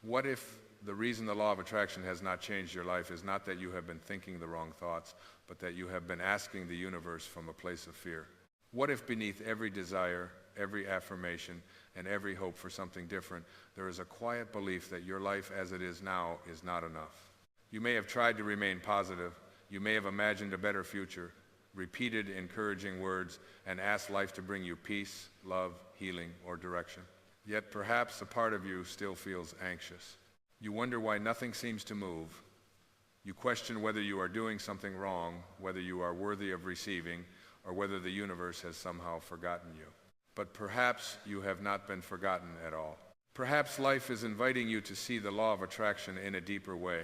What if the reason the law of attraction has not changed your life is not that you have been thinking the wrong thoughts, but that you have been asking the universe from a place of fear? What if beneath every desire, every affirmation, and every hope for something different, there is a quiet belief that your life as it is now is not enough? You may have tried to remain positive, you may have imagined a better future, repeated encouraging words, and asked life to bring you peace, love, healing, or direction. Yet perhaps a part of you still feels anxious. You wonder why nothing seems to move. You question whether you are doing something wrong, whether you are worthy of receiving, or whether the universe has somehow forgotten you. But perhaps you have not been forgotten at all. Perhaps life is inviting you to see the law of attraction in a deeper way,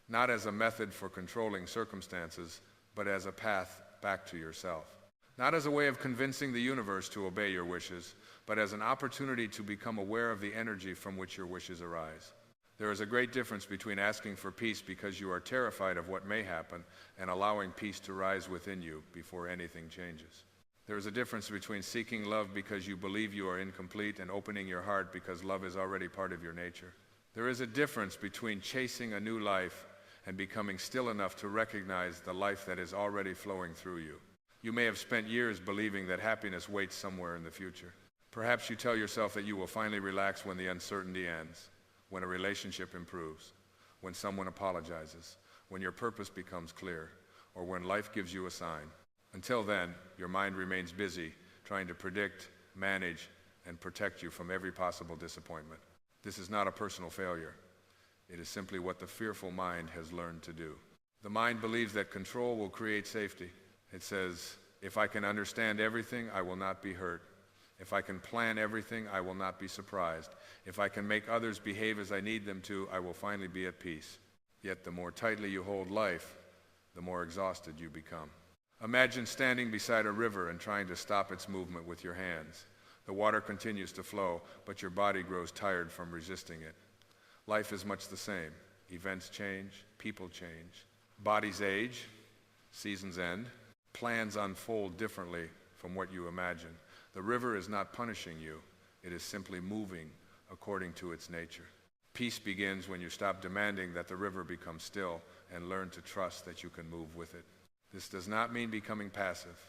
not as a method for controlling circumstances, but as a path back to yourself. Not as a way of convincing the universe to obey your wishes, but as an opportunity to become aware of the energy from which your wishes arise. There is a great difference between asking for peace because you are terrified of what may happen and allowing peace to rise within you before anything changes. There is a difference between seeking love because you believe you are incomplete and opening your heart because love is already part of your nature. There is a difference between chasing a new life and becoming still enough to recognize the life that is already flowing through you. You may have spent years believing that happiness waits somewhere in the future. Perhaps you tell yourself that you will finally relax when the uncertainty ends, when a relationship improves, when someone apologizes, when your purpose becomes clear, or when life gives you a sign. Until then, your mind remains busy trying to predict, manage, and protect you from every possible disappointment. This is not a personal failure. It is simply what the fearful mind has learned to do. The mind believes that control will create safety. It says, if I can understand everything, I will not be hurt. If I can plan everything, I will not be surprised. If I can make others behave as I need them to, I will finally be at peace. Yet the more tightly you hold life, the more exhausted you become. Imagine standing beside a river and trying to stop its movement with your hands. The water continues to flow, but your body grows tired from resisting it. Life is much the same. Events change, people change. Bodies age, seasons end, plans unfold differently from what you imagine. The river is not punishing you, it is simply moving according to its nature. Peace begins when you stop demanding that the river become still and learn to trust that you can move with it. This does not mean becoming passive.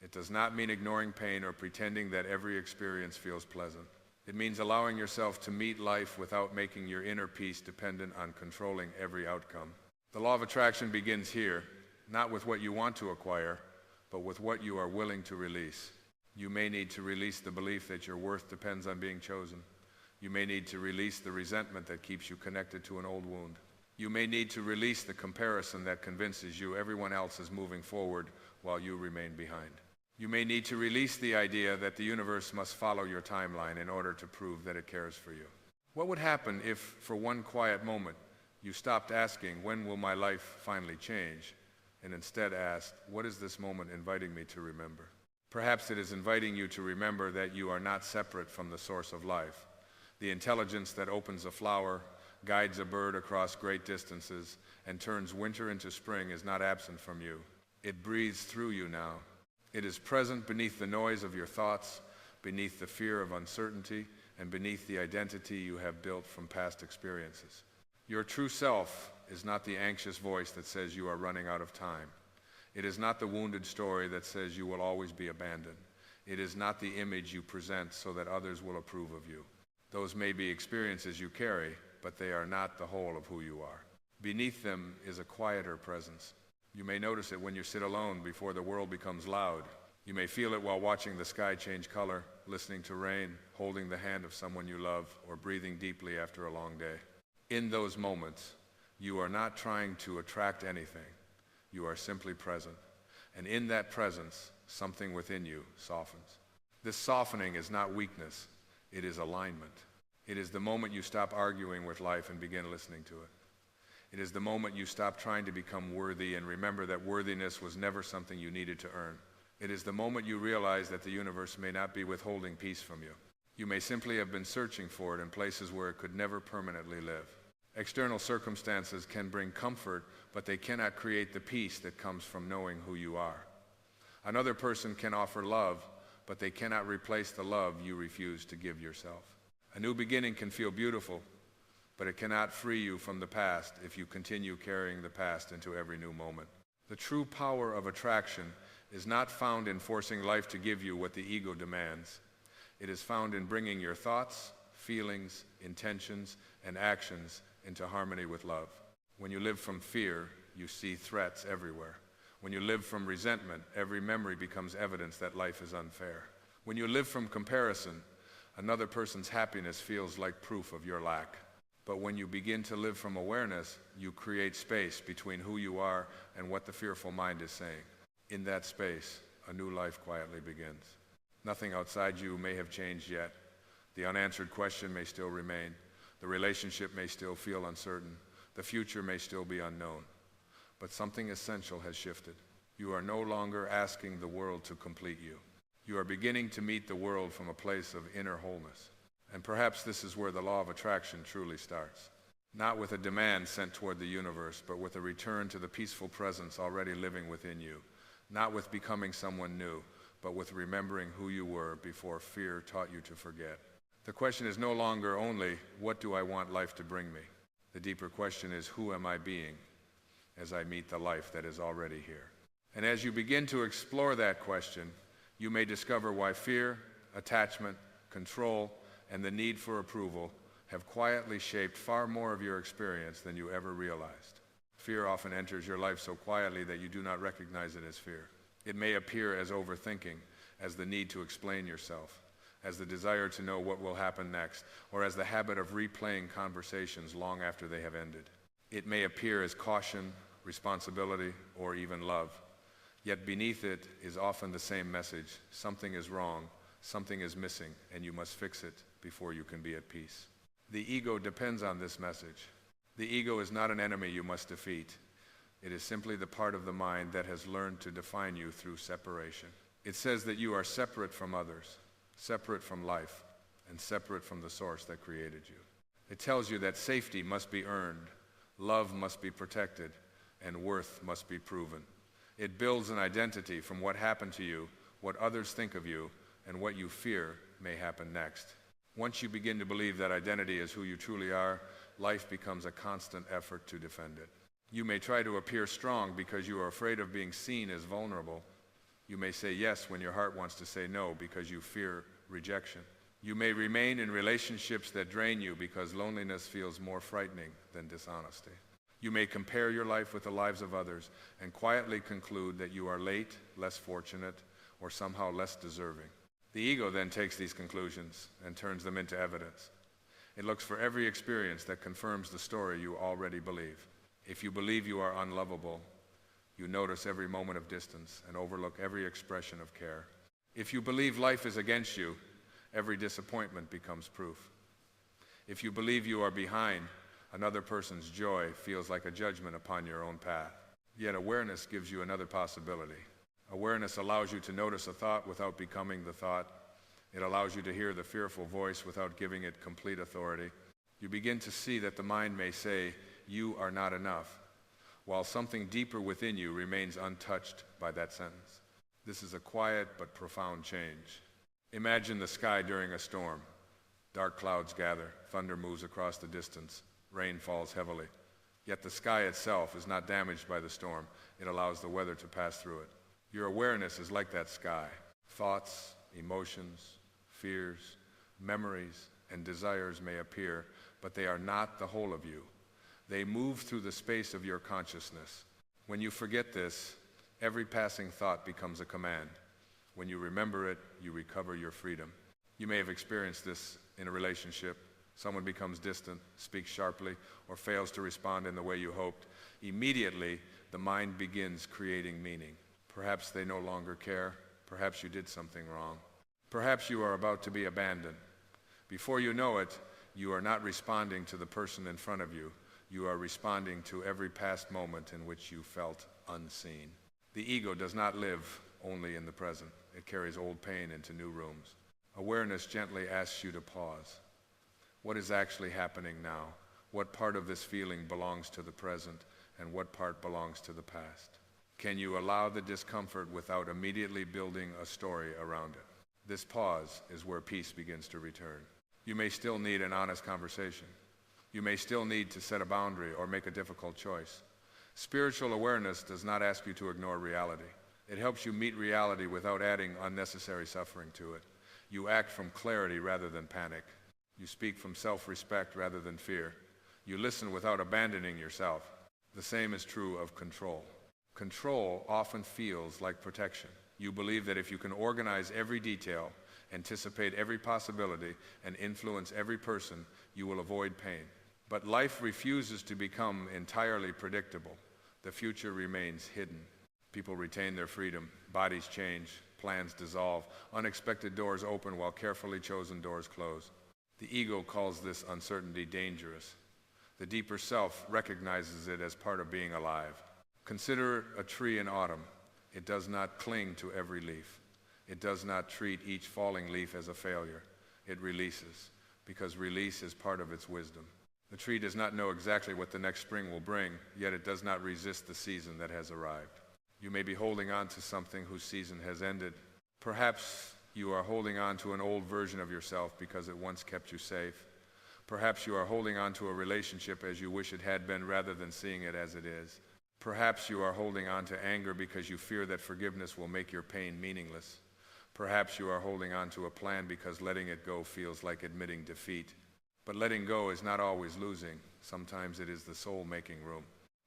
It does not mean ignoring pain or pretending that every experience feels pleasant. It means allowing yourself to meet life without making your inner peace dependent on controlling every outcome. The law of attraction begins here, not with what you want to acquire, but with what you are willing to release. You may need to release the belief that your worth depends on being chosen. You may need to release the resentment that keeps you connected to an old wound. You may need to release the comparison that convinces you everyone else is moving forward while you remain behind. You may need to release the idea that the universe must follow your timeline in order to prove that it cares for you. What would happen if, for one quiet moment, you stopped asking, when will my life finally change, and instead asked, what is this moment inviting me to remember? Perhaps it is inviting you to remember that you are not separate from the source of life. The intelligence that opens a flower, guides a bird across great distances, and turns winter into spring is not absent from you. It breathes through you now. It is present beneath the noise of your thoughts, beneath the fear of uncertainty, and beneath the identity you have built from past experiences. Your true self is not the anxious voice that says you are running out of time. It is not the wounded story that says you will always be abandoned. It is not the image you present so that others will approve of you. Those may be experiences you carry, but they are not the whole of who you are. Beneath them is a quieter presence. You may notice it when you sit alone before the world becomes loud. You may feel it while watching the sky change color, listening to rain, holding the hand of someone you love, or breathing deeply after a long day. In those moments, you are not trying to attract anything. You are simply present. And in that presence, something within you softens. This softening is not weakness, it is alignment. It is the moment you stop arguing with life and begin listening to it. It is the moment you stop trying to become worthy and remember that worthiness was never something you needed to earn. It is the moment you realize that the universe may not be withholding peace from you. You may simply have been searching for it in places where it could never permanently live. External circumstances can bring comfort, but they cannot create the peace that comes from knowing who you are. Another person can offer love, but they cannot replace the love you refuse to give yourself. A new beginning can feel beautiful, but it cannot free you from the past if you continue carrying the past into every new moment. The true power of attraction is not found in forcing life to give you what the ego demands. It is found in bringing your thoughts, feelings, intentions, and actions into harmony with love. When you live from fear, you see threats everywhere. When you live from resentment, every memory becomes evidence that life is unfair. When you live from comparison, another person's happiness feels like proof of your lack. But when you begin to live from awareness, you create space between who you are and what the fearful mind is saying. In that space, a new life quietly begins. Nothing outside you may have changed yet. The unanswered question may still remain. The relationship may still feel uncertain. The future may still be unknown. But something essential has shifted. You are no longer asking the world to complete you. You are beginning to meet the world from a place of inner wholeness. And perhaps this is where the law of attraction truly starts. Not with a demand sent toward the universe, but with a return to the peaceful presence already living within you. Not with becoming someone new, but with remembering who you were before fear taught you to forget. The question is no longer only, what do I want life to bring me? The deeper question is, who am I being as I meet the life that is already here? And as you begin to explore that question, you may discover why fear, attachment, control, and the need for approval have quietly shaped far more of your experience than you ever realized. Fear often enters your life so quietly that you do not recognize it as fear. It may appear as overthinking, as the need to explain yourself, as the desire to know what will happen next, or as the habit of replaying conversations long after they have ended. It may appear as caution, responsibility, or even love. Yet beneath it is often the same message: something is wrong, something is missing, and you must fix it before you can be at peace. The ego depends on this message. The ego is not an enemy you must defeat. It is simply the part of the mind that has learned to define you through separation. It says that you are separate from others, separate from life, and separate from the source that created you. It tells you that safety must be earned, love must be protected, and worth must be proven. It builds an identity from what happened to you, what others think of you, and what you fear may happen next. Once you begin to believe that identity is who you truly are, life becomes a constant effort to defend it. You may try to appear strong because you are afraid of being seen as vulnerable. You may say yes when your heart wants to say no because you fear rejection. You may remain in relationships that drain you because loneliness feels more frightening than dishonesty. You may compare your life with the lives of others and quietly conclude that you are late, less fortunate, or somehow less deserving. The ego then takes these conclusions and turns them into evidence. It looks for every experience that confirms the story you already believe. If you believe you are unlovable, you notice every moment of distance and overlook every expression of care. If you believe life is against you, every disappointment becomes proof. If you believe you are behind, another person's joy feels like a judgment upon your own path. Yet awareness gives you another possibility. Awareness allows you to notice a thought without becoming the thought. It allows you to hear the fearful voice without giving it complete authority. You begin to see that the mind may say, "You are not enough," while something deeper within you remains untouched by that sentence. This is a quiet but profound change. Imagine the sky during a storm. Dark clouds gather, thunder moves across the distance, rain falls heavily. Yet the sky itself is not damaged by the storm. It allows the weather to pass through it. Your awareness is like that sky. Thoughts, emotions, fears, memories, and desires may appear, but they are not the whole of you. They move through the space of your consciousness. When you forget this, every passing thought becomes a command. When you remember it, you recover your freedom. You may have experienced this in a relationship. Someone becomes distant, speaks sharply, or fails to respond in the way you hoped. Immediately, the mind begins creating meaning. Perhaps they no longer care. Perhaps you did something wrong. Perhaps you are about to be abandoned. Before you know it, you are not responding to the person in front of you. You are responding to every past moment in which you felt unseen. The ego does not live only in the present. It carries old pain into new rooms. Awareness gently asks you to pause. What is actually happening now? What part of this feeling belongs to the present, and what part belongs to the past? Can you allow the discomfort without immediately building a story around it? This pause is where peace begins to return. You may still need an honest conversation. You may still need to set a boundary or make a difficult choice. Spiritual awareness does not ask you to ignore reality. It helps you meet reality without adding unnecessary suffering to it. You act from clarity rather than panic. You speak from self-respect rather than fear. You listen without abandoning yourself. The same is true of control. Control often feels like protection. You believe that if you can organize every detail, anticipate every possibility, and influence every person, you will avoid pain. But life refuses to become entirely predictable. The future remains hidden. People retain their freedom, bodies change, plans dissolve, unexpected doors open while carefully chosen doors close. The ego calls this uncertainty dangerous. The deeper self recognizes it as part of being alive. Consider a tree in autumn. It does not cling to every leaf. It does not treat each falling leaf as a failure. It releases, because release is part of its wisdom. The tree does not know exactly what the next spring will bring, yet it does not resist the season that has arrived. You may be holding on to something whose season has ended. Perhaps you are holding on to an old version of yourself because it once kept you safe. Perhaps you are holding on to a relationship as you wish it had been rather than seeing it as it is. Perhaps you are holding on to anger because you fear that forgiveness will make your pain meaningless. Perhaps you are holding on to a plan because letting it go feels like admitting defeat. But letting go is not always losing. Sometimes it is the soul making room.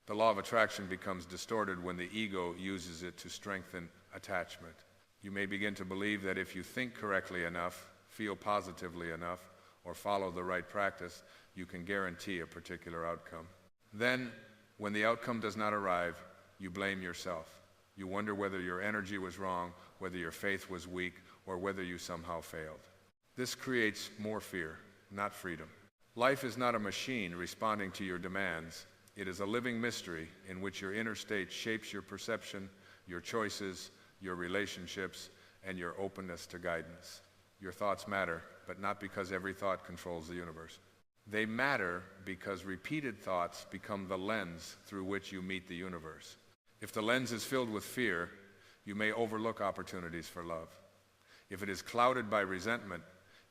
The law of attraction becomes distorted when the ego uses it to strengthen attachment. You may begin to believe that if you think correctly enough, feel positively enough, or follow the right practice, you can guarantee a particular outcome. Then, when the outcome does not arrive, you blame yourself. You wonder whether your energy was wrong, whether your faith was weak, or whether you somehow failed. This creates more fear, not freedom. Life is not a machine responding to your demands. It is a living mystery in which your inner state shapes your perception, your choices, your relationships, and your openness to guidance. Your thoughts matter, but not because every thought controls the universe. They matter because repeated thoughts become the lens through which you meet the universe. If the lens is filled with fear, you may overlook opportunities for love. If it is clouded by resentment,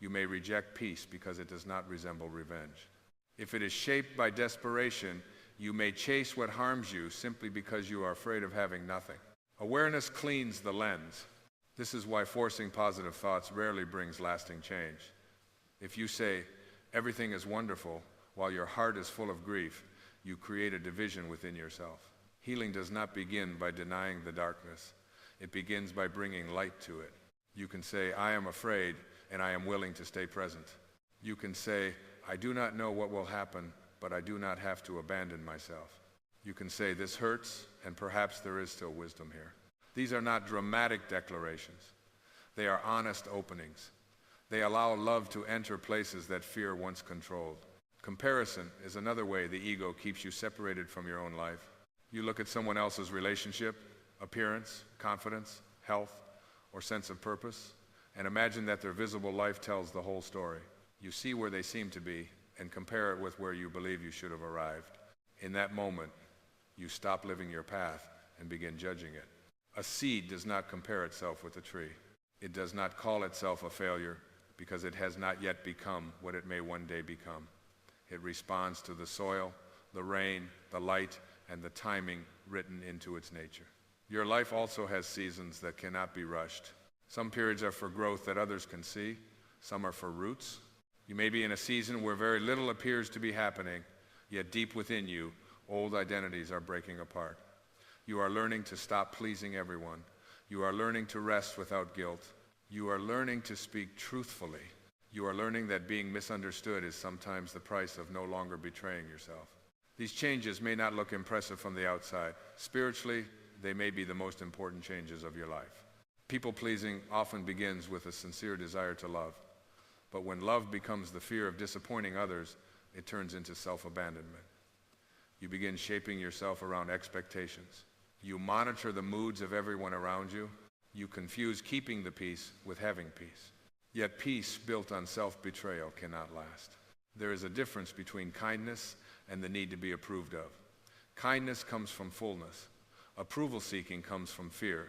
you may reject peace because it does not resemble revenge. If it is shaped by desperation, you may chase what harms you simply because you are afraid of having nothing. Awareness cleans the lens. This is why forcing positive thoughts rarely brings lasting change. If you say, everything is wonderful, while your heart is full of grief, you create a division within yourself. Healing does not begin by denying the darkness. It begins by bringing light to it. You can say, I am afraid, and I am willing to stay present. You can say, I do not know what will happen, but I do not have to abandon myself. You can say, this hurts, and perhaps there is still wisdom here. These are not dramatic declarations. They are honest openings. They allow love to enter places that fear once controlled. Comparison is another way the ego keeps you separated from your own life. You look at someone else's relationship, appearance, confidence, health, or sense of purpose, and imagine that their visible life tells the whole story. You see where they seem to be and compare it with where you believe you should have arrived. In that moment, you stop living your path and begin judging it. A seed does not compare itself with a tree. It does not call itself a failure because it has not yet become what it may one day become. It responds to the soil, the rain, the light, and the timing written into its nature. Your life also has seasons that cannot be rushed. Some periods are for growth that others can see. Some are for roots. You may be in a season where very little appears to be happening, yet deep within you, old identities are breaking apart. You are learning to stop pleasing everyone. You are learning to rest without guilt. You are learning to speak truthfully. You are learning that being misunderstood is sometimes the price of no longer betraying yourself. These changes may not look impressive from the outside. Spiritually, they may be the most important changes of your life. People-pleasing often begins with a sincere desire to love. But when love becomes the fear of disappointing others, it turns into self-abandonment. You begin shaping yourself around expectations. You monitor the moods of everyone around you. You confuse keeping the peace with having peace. Yet peace built on self-betrayal cannot last. There is a difference between kindness and the need to be approved of. Kindness comes from fullness. Approval-seeking comes from fear.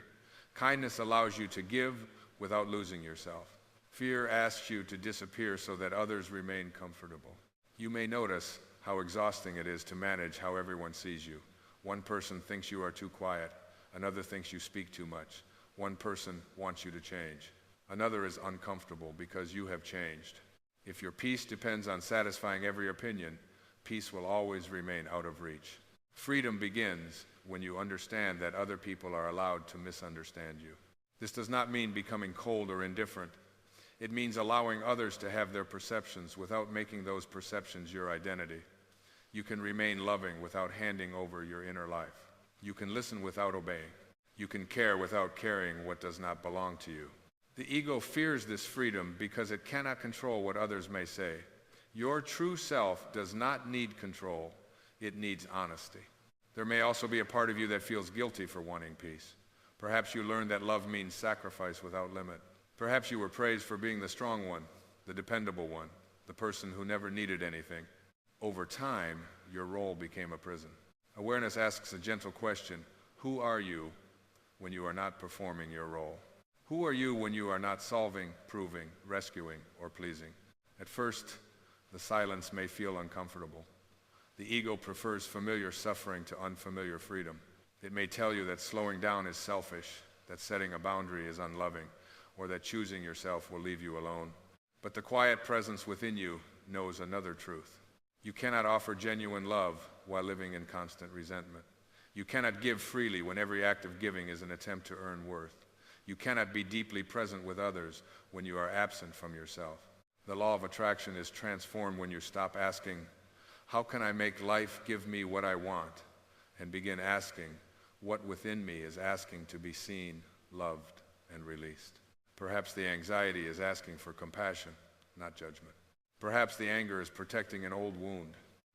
Kindness allows you to give without losing yourself. Fear asks you to disappear so that others remain comfortable. You may notice how exhausting it is to manage how everyone sees you. One person thinks you are too quiet. Another thinks you speak too much. One person wants you to change. Another is uncomfortable because you have changed. If your peace depends on satisfying every opinion, peace will always remain out of reach. Freedom begins when you understand that other people are allowed to misunderstand you. This does not mean becoming cold or indifferent. It means allowing others to have their perceptions without making those perceptions your identity. You can remain loving without handing over your inner life. You can listen without obeying. You can care without carrying what does not belong to you. The ego fears this freedom because it cannot control what others may say. Your true self does not need control. It needs honesty. There may also be a part of you that feels guilty for wanting peace. Perhaps you learned that love means sacrifice without limit. Perhaps you were praised for being the strong one, the dependable one, the person who never needed anything. Over time, your role became a prison. Awareness asks a gentle question: who are you when you are not performing your role? Who are you when you are not solving, proving, rescuing, or pleasing? At first, the silence may feel uncomfortable. The ego prefers familiar suffering to unfamiliar freedom. It may tell you that slowing down is selfish, that setting a boundary is unloving, or that choosing yourself will leave you alone. But the quiet presence within you knows another truth. You cannot offer genuine love while living in constant resentment. You cannot give freely when every act of giving is an attempt to earn worth. You cannot be deeply present with others when you are absent from yourself. The law of attraction is transformed when you stop asking, how can I make life give me what I want? And begin asking, what within me is asking to be seen, loved, and released? Perhaps the anxiety is asking for compassion, not judgment. Perhaps the anger is protecting an old wound.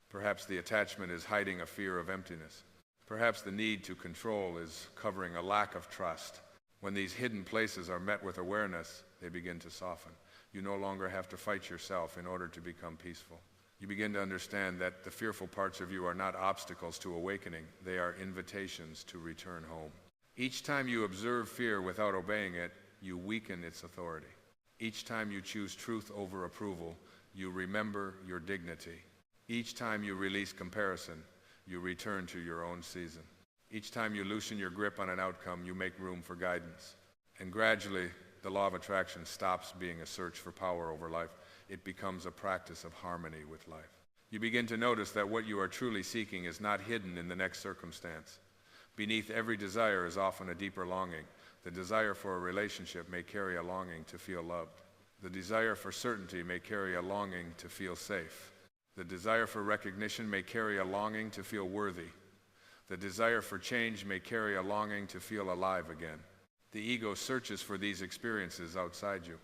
Perhaps the attachment is hiding a fear of emptiness. Perhaps the need to control is covering a lack of trust. When these hidden places are met with awareness, they begin to soften. You no longer have to fight yourself in order to become peaceful. You begin to understand that the fearful parts of you are not obstacles to awakening. They are invitations to return home. Each time you observe fear without obeying it, you weaken its authority. Each time you choose truth over approval, you remember your dignity. Each time you release comparison, you return to your own season. Each time you loosen your grip on an outcome, you make room for guidance. And gradually, the law of attraction stops being a search for power over life. It becomes a practice of harmony with life. You begin to notice that what you are truly seeking is not hidden in the next circumstance. Beneath every desire is often a deeper longing. The desire for a relationship may carry a longing to feel loved. The desire for certainty may carry a longing to feel safe. The desire for recognition may carry a longing to feel worthy. The desire for change may carry a longing to feel alive again. The ego searches for these experiences outside you.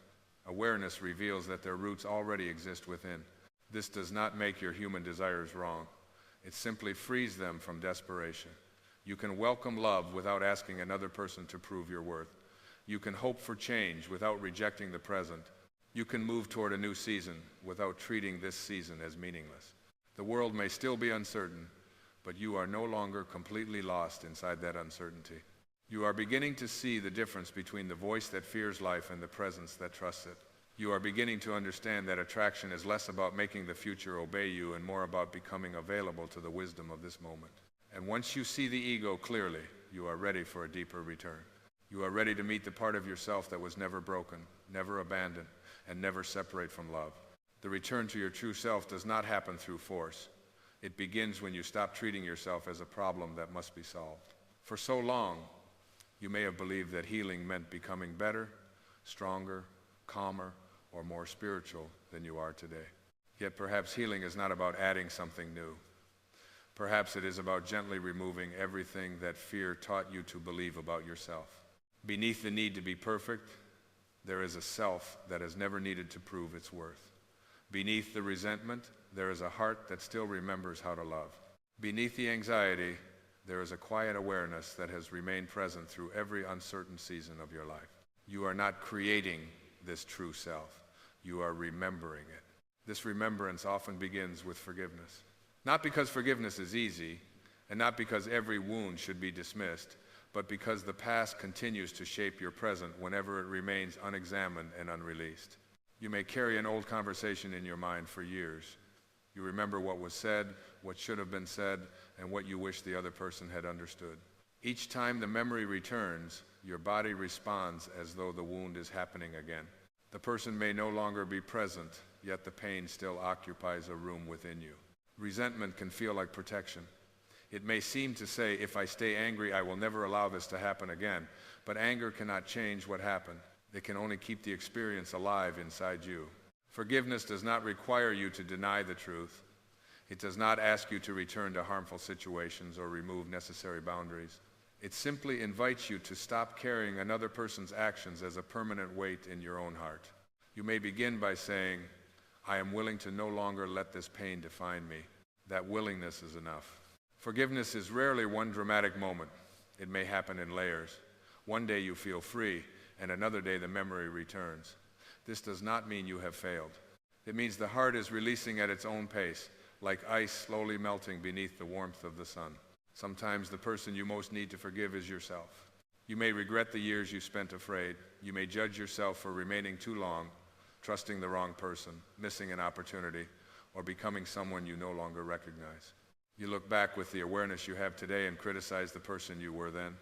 Awareness reveals that their roots already exist within. This does not make your human desires wrong. It simply frees them from desperation. You can welcome love without asking another person to prove your worth. You can hope for change without rejecting the present. You can move toward a new season without treating this season as meaningless. The world may still be uncertain, but you are no longer completely lost inside that uncertainty. You are beginning to see the difference between the voice that fears life and the presence that trusts it. You are beginning to understand that attraction is less about making the future obey you and more about becoming available to the wisdom of this moment. And once you see the ego clearly, you are ready for a deeper return. You are ready to meet the part of yourself that was never broken, never abandoned, and never separate from love. The return to your true self does not happen through force. It begins when you stop treating yourself as a problem that must be solved. For so long, you may have believed that healing meant becoming better, stronger, calmer, or more spiritual than you are today. Yet perhaps healing is not about adding something new. Perhaps it is about gently removing everything that fear taught you to believe about yourself. Beneath the need to be perfect, there is a self that has never needed to prove its worth. Beneath the resentment, there is a heart that still remembers how to love. Beneath the anxiety, there is a quiet awareness that has remained present through every uncertain season of your life. You are not creating this true self. You are remembering it. This remembrance often begins with forgiveness. Not because forgiveness is easy, and not because every wound should be dismissed, but because the past continues to shape your present whenever it remains unexamined and unreleased. You may carry an old conversation in your mind for years. You remember what was said, what should have been said, and what you wish the other person had understood. Each time the memory returns, your body responds as though the wound is happening again. The person may no longer be present, yet the pain still occupies a room within you. Resentment can feel like protection. It may seem to say, if I stay angry, I will never allow this to happen again. But anger cannot change what happened. It can only keep the experience alive inside you. Forgiveness does not require you to deny the truth. It does not ask you to return to harmful situations or remove necessary boundaries. It simply invites you to stop carrying another person's actions as a permanent weight in your own heart. You may begin by saying, I am willing to no longer let this pain define me. That willingness is enough. Forgiveness is rarely one dramatic moment. It may happen in layers. One day you feel free, and another day the memory returns. This does not mean you have failed. It means the heart is releasing at its own pace, like ice slowly melting beneath the warmth of the sun. Sometimes the person you most need to forgive is yourself. You may regret the years you spent afraid. You may judge yourself for remaining too long, trusting the wrong person, missing an opportunity, or becoming someone you no longer recognize. You look back with the awareness you have today and criticize the person you were then.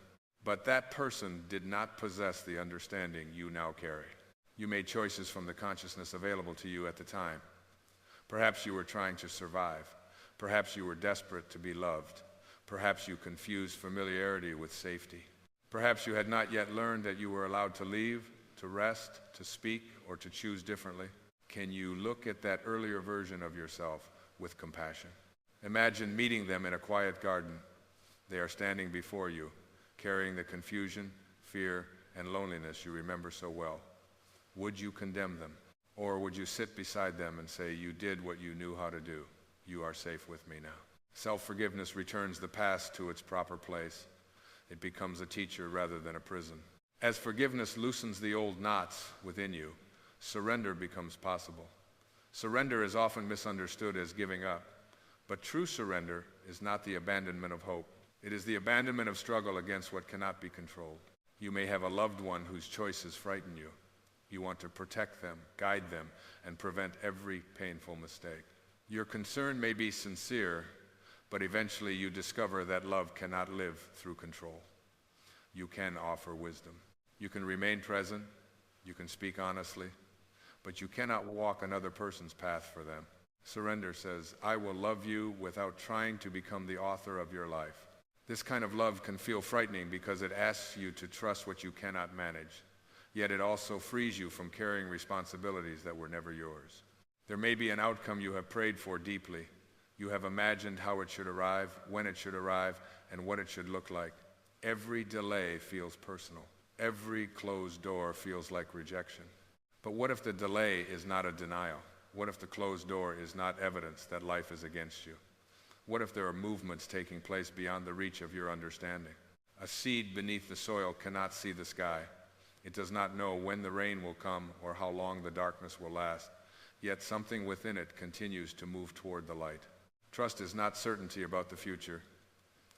But that person did not possess the understanding you now carry. You made choices from the consciousness available to you at the time. Perhaps you were trying to survive. Perhaps you were desperate to be loved. Perhaps you confused familiarity with safety. Perhaps you had not yet learned that you were allowed to leave, to rest, to speak, or to choose differently. Can you look at that earlier version of yourself with compassion? Imagine meeting them in a quiet garden. They are standing before you, carrying the confusion, fear, and loneliness you remember so well. Would you condemn them? Or would you sit beside them and say, you did what you knew how to do. You are safe with me now. Self-forgiveness returns the past to its proper place. It becomes a teacher rather than a prison. As forgiveness loosens the old knots within you, surrender becomes possible. Surrender is often misunderstood as giving up, but true surrender is not the abandonment of hope. It is the abandonment of struggle against what cannot be controlled. You may have a loved one whose choices frighten you. You want to protect them, guide them, and prevent every painful mistake. Your concern may be sincere, but eventually you discover that love cannot live through control. You can offer wisdom. You can remain present. You can speak honestly, but you cannot walk another person's path for them. Surrender says, I will love you without trying to become the author of your life. This kind of love can feel frightening because it asks you to trust what you cannot manage. Yet it also frees you from carrying responsibilities that were never yours. There may be an outcome you have prayed for deeply. You have imagined how it should arrive, when it should arrive, and what it should look like. Every delay feels personal. Every closed door feels like rejection. But what if the delay is not a denial? What if the closed door is not evidence that life is against you? What if there are movements taking place beyond the reach of your understanding? A seed beneath the soil cannot see the sky. It does not know when the rain will come or how long the darkness will last. Yet something within it continues to move toward the light. Trust is not certainty about the future.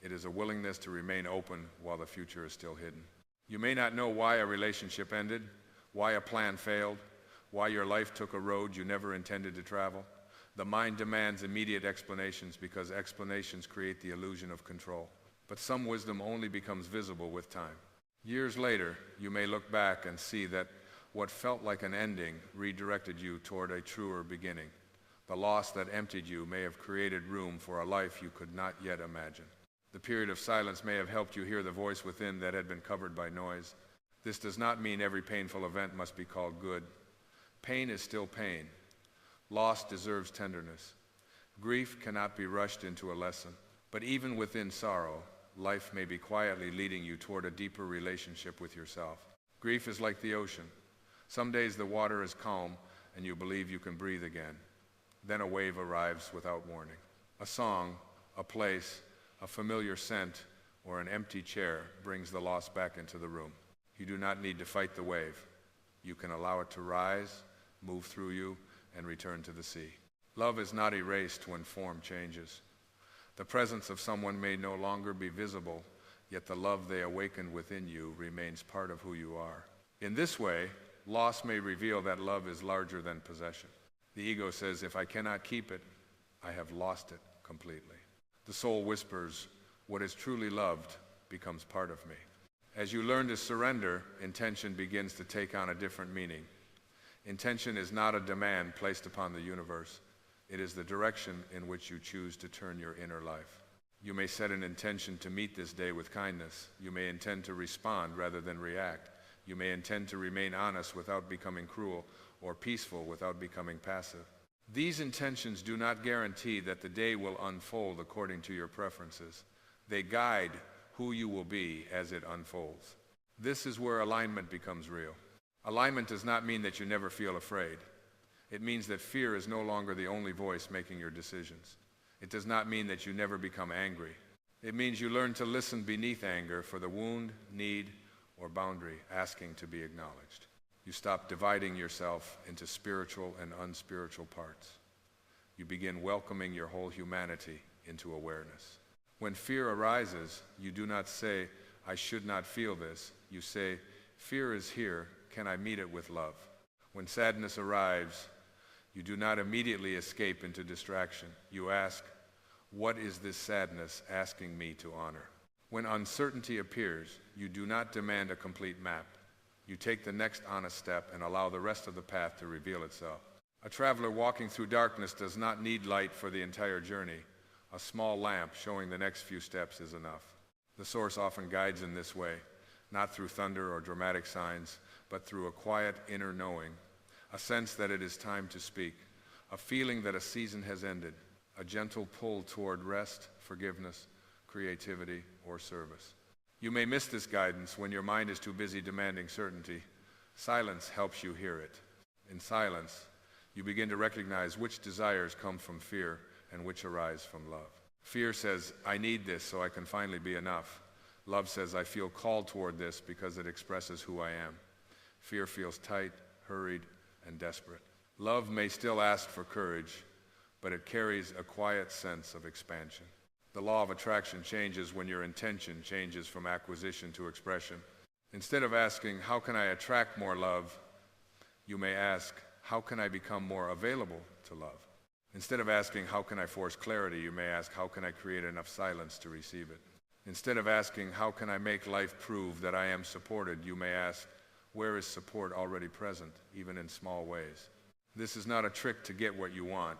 It is a willingness to remain open while the future is still hidden. You may not know why a relationship ended, why a plan failed, why your life took a road you never intended to travel. The mind demands immediate explanations because explanations create the illusion of control. But some wisdom only becomes visible with time. Years later, you may look back and see that what felt like an ending redirected you toward a truer beginning. The loss that emptied you may have created room for a life you could not yet imagine. The period of silence may have helped you hear the voice within that had been covered by noise. This does not mean every painful event must be called good. Pain is still pain. Loss deserves tenderness. Grief cannot be rushed into a lesson. But even within sorrow, life may be quietly leading you toward a deeper relationship with yourself. Grief is like the ocean. Some days the water is calm and you believe you can breathe again. Then a wave arrives without warning. A song, a place, a familiar scent, or an empty chair brings the loss back into the room. You do not need to fight the wave. You can allow it to rise, move through you, and return to the sea. Love is not erased when form changes. The presence of someone may no longer be visible, yet the love they awakened within you remains part of who you are. In this way, loss may reveal that love is larger than possession. The ego says, if I cannot keep it, I have lost it completely. The soul whispers, what is truly loved becomes part of me. As you learn to surrender, intention begins to take on a different meaning. Intention is not a demand placed upon the universe. It is the direction in which you choose to turn your inner life. You may set an intention to meet this day with kindness. You may intend to respond rather than react. You may intend to remain honest without becoming cruel, or peaceful without becoming passive. These intentions do not guarantee that the day will unfold according to your preferences. They guide who you will be as it unfolds. This is where alignment becomes real. Alignment does not mean that you never feel afraid. It means that fear is no longer the only voice making your decisions. It does not mean that you never become angry. It means you learn to listen beneath anger for the wound, need, or boundary asking to be acknowledged. You stop dividing yourself into spiritual and unspiritual parts. You begin welcoming your whole humanity into awareness. When fear arises, you do not say, I should not feel this. You say, fear is here. Can I meet it with love? When sadness arrives, you do not immediately escape into distraction. You ask, what is this sadness asking me to honor? When uncertainty appears, you do not demand a complete map. You take the next honest step and allow the rest of the path to reveal itself. A traveler walking through darkness does not need light for the entire journey. A small lamp showing the next few steps is enough. The source often guides in this way, not through thunder or dramatic signs, but through a quiet inner knowing, a sense that it is time to speak, a feeling that a season has ended, a gentle pull toward rest, forgiveness, creativity, or service. You may miss this guidance when your mind is too busy demanding certainty. Silence helps you hear it. In silence, you begin to recognize which desires come from fear and which arise from love. Fear says, I need this so I can finally be enough. Love says, I feel called toward this because it expresses who I am. Fear feels tight, hurried, and desperate. Love may still ask for courage, but it carries a quiet sense of expansion. The law of attraction changes when your intention changes from acquisition to expression. Instead of asking, how can I attract more love, you may ask, how can I become more available to love? Instead of asking, how can I force clarity, you may ask, how can I create enough silence to receive it? Instead of asking, how can I make life prove that I am supported, you may ask, where is support already present, even in small ways? This is not a trick to get what you want.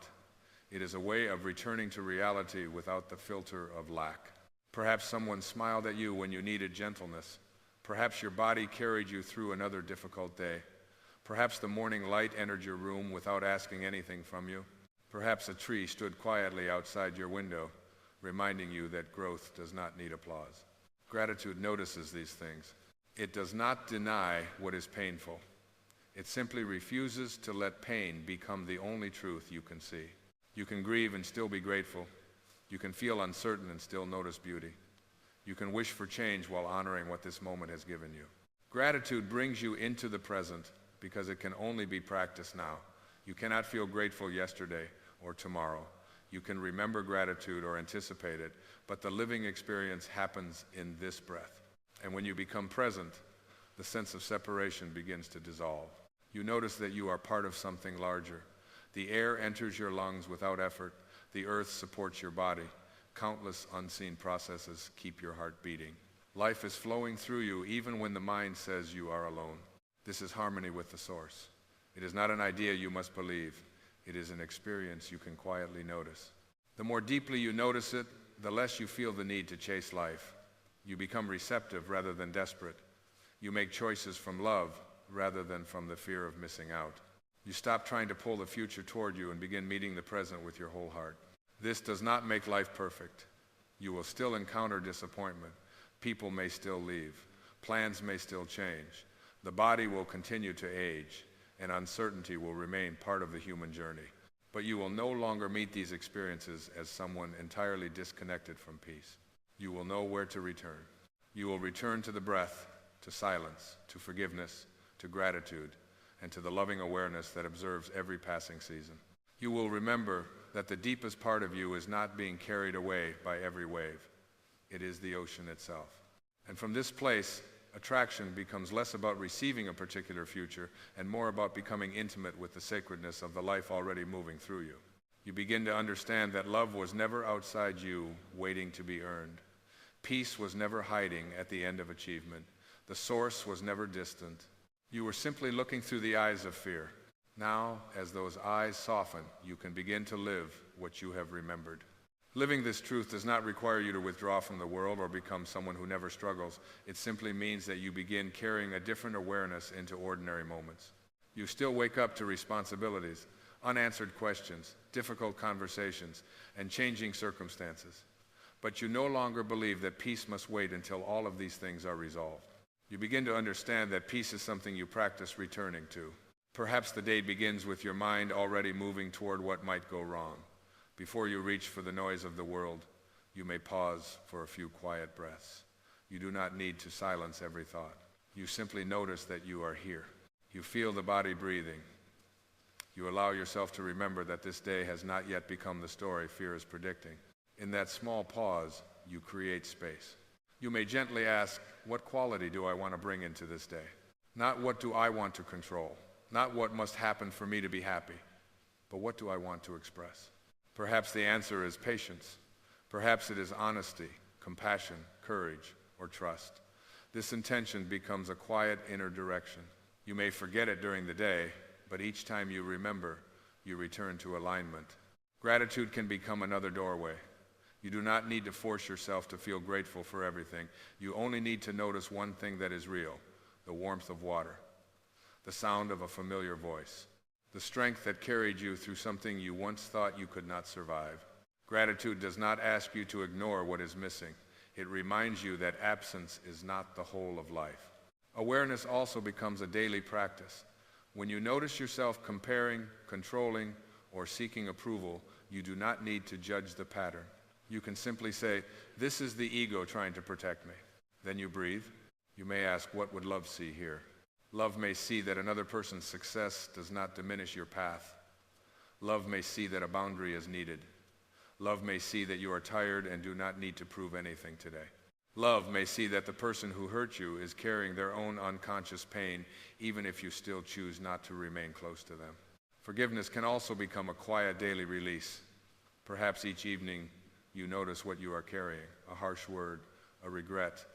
It is a way of returning to reality without the filter of lack. Perhaps someone smiled at you when you needed gentleness. Perhaps your body carried you through another difficult day. Perhaps the morning light entered your room without asking anything from you. Perhaps a tree stood quietly outside your window, reminding you that growth does not need applause. Gratitude notices these things. It does not deny what is painful. It simply refuses to let pain become the only truth you can see. You can grieve and still be grateful. You can feel uncertain and still notice beauty. You can wish for change while honoring what this moment has given you. Gratitude brings you into the present because it can only be practiced now. You cannot feel grateful yesterday or tomorrow. You can remember gratitude or anticipate it, but the living experience happens in this breath. And when you become present, the sense of separation begins to dissolve. You notice that you are part of something larger. The air enters your lungs without effort. The earth supports your body. Countless unseen processes keep your heart beating. Life is flowing through you even when the mind says you are alone. This is harmony with the source. It is not an idea you must believe. It is an experience you can quietly notice. The more deeply you notice it, the less you feel the need to chase life. You become receptive rather than desperate. You make choices from love rather than from the fear of missing out. You stop trying to pull the future toward you and begin meeting the present with your whole heart. This does not make life perfect. You will still encounter disappointment. People may still leave. Plans may still change. The body will continue to age, and uncertainty will remain part of the human journey. But you will no longer meet these experiences as someone entirely disconnected from peace. You will know where to return. You will return to the breath, to silence, to forgiveness, to gratitude, and to the loving awareness that observes every passing season. You will remember that the deepest part of you is not being carried away by every wave. It is the ocean itself. And from this place, attraction becomes less about receiving a particular future and more about becoming intimate with the sacredness of the life already moving through you. You begin to understand that love was never outside you, waiting to be earned. Peace was never hiding at the end of achievement. The source was never distant. You were simply looking through the eyes of fear. Now, as those eyes soften, you can begin to live what you have remembered. Living this truth does not require you to withdraw from the world or become someone who never struggles. It simply means that you begin carrying a different awareness into ordinary moments. You still wake up to responsibilities, unanswered questions, difficult conversations, and changing circumstances. But you no longer believe that peace must wait until all of these things are resolved. You begin to understand that peace is something you practice returning to. Perhaps the day begins with your mind already moving toward what might go wrong. Before you reach for the noise of the world, you may pause for a few quiet breaths. You do not need to silence every thought. You simply notice that you are here. You feel the body breathing. You allow yourself to remember that this day has not yet become the story fear is predicting. In that small pause, you create space. You may gently ask, what quality do I want to bring into this day? Not what do I want to control, not what must happen for me to be happy, but what do I want to express? Perhaps the answer is patience. Perhaps it is honesty, compassion, courage, or trust. This intention becomes a quiet inner direction. You may forget it during the day, but each time you remember, you return to alignment. Gratitude can become another doorway. You do not need to force yourself to feel grateful for everything. You only need to notice one thing that is real: the warmth of water, the sound of a familiar voice, the strength that carried you through something you once thought you could not survive. Gratitude does not ask you to ignore what is missing. It reminds you that absence is not the whole of life. Awareness also becomes a daily practice. When you notice yourself comparing, controlling, or seeking approval, you do not need to judge the pattern. You can simply say, this is the ego trying to protect me. Then you breathe. You may ask, what would love see here? Love may see that another person's success does not diminish your path. Love may see that a boundary is needed. Love may see that you are tired and do not need to prove anything today. Love may see that the person who hurt you is carrying their own unconscious pain, even if you still choose not to remain close to them. Forgiveness can also become a quiet daily release. Perhaps each evening you notice what you are carrying: a harsh word, a regret,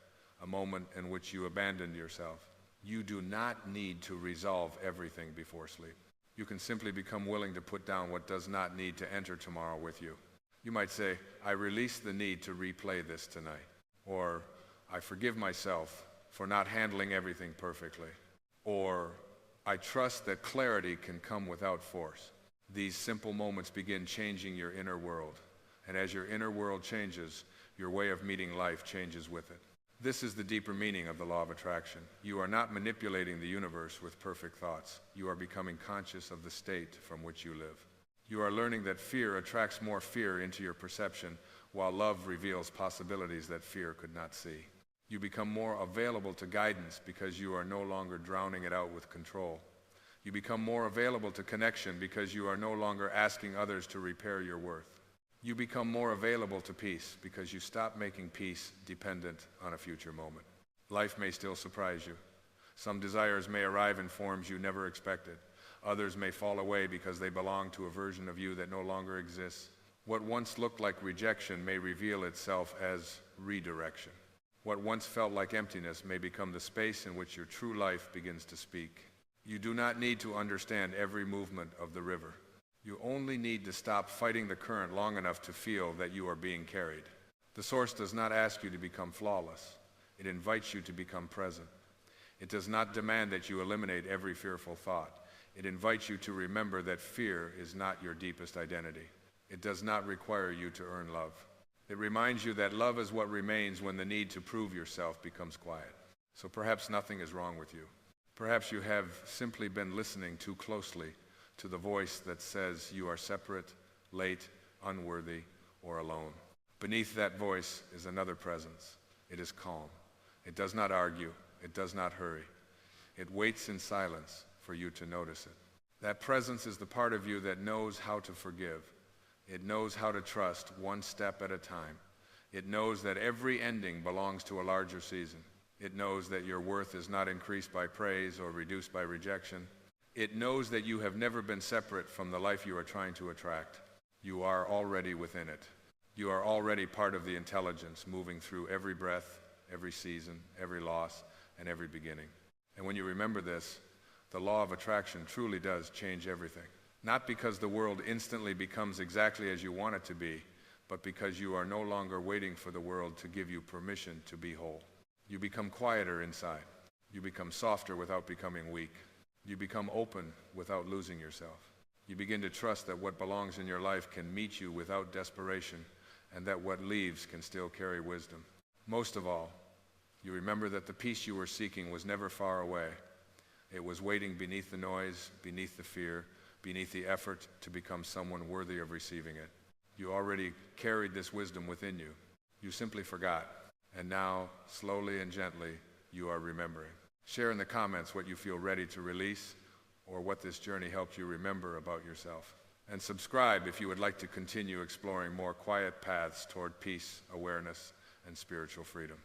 a moment in which you abandoned yourself. You do not need to resolve everything before sleep. You can simply become willing to put down what does not need to enter tomorrow with you. You might say, I release the need to replay this tonight. Or, I forgive myself for not handling everything perfectly. Or, I trust that clarity can come without force. These simple moments begin changing your inner world. And as your inner world changes, your way of meeting life changes with it. This is the deeper meaning of the law of attraction. You are not manipulating the universe with perfect thoughts. You are becoming conscious of the state from which you live. You are learning that fear attracts more fear into your perception, while love reveals possibilities that fear could not see. You become more available to guidance because you are no longer drowning it out with control. You become more available to connection because you are no longer asking others to repair your worth. You become more available to peace because you stop making peace dependent on a future moment. Life may still surprise you. Some desires may arrive in forms you never expected. Others may fall away because they belong to a version of you that no longer exists. What once looked like rejection may reveal itself as redirection. What once felt like emptiness may become the space in which your true life begins to speak. You do not need to understand every movement of the river. You only need to stop fighting the current long enough to feel that you are being carried. The source does not ask you to become flawless. It invites you to become present. It does not demand that you eliminate every fearful thought. It invites you to remember that fear is not your deepest identity. It does not require you to earn love. It reminds you that love is what remains when the need to prove yourself becomes quiet. So perhaps nothing is wrong with you. Perhaps you have simply been listening too closely to the voice that says you are separate, late, unworthy, or alone. Beneath that voice is another presence. It is calm. It does not argue. It does not hurry. It waits in silence for you to notice it. That presence is the part of you that knows how to forgive. It knows how to trust one step at a time. It knows that every ending belongs to a larger season. It knows that your worth is not increased by praise or reduced by rejection. It knows that you have never been separate from the life you are trying to attract. You are already within it. You are already part of the intelligence moving through every breath, every season, every loss, and every beginning. And when you remember this, the law of attraction truly does change everything. Not because the world instantly becomes exactly as you want it to be, but because you are no longer waiting for the world to give you permission to be whole. You become quieter inside. You become softer without becoming weak. You become open without losing yourself. You begin to trust that what belongs in your life can meet you without desperation, and that what leaves can still carry wisdom. Most of all, you remember that the peace you were seeking was never far away. It was waiting beneath the noise, beneath the fear, beneath the effort to become someone worthy of receiving it. You already carried this wisdom within you. You simply forgot. And now, slowly and gently, you are remembering. Share in the comments what you feel ready to release, or what this journey helped you remember about yourself. And subscribe if you would like to continue exploring more quiet paths toward peace, awareness, and spiritual freedom.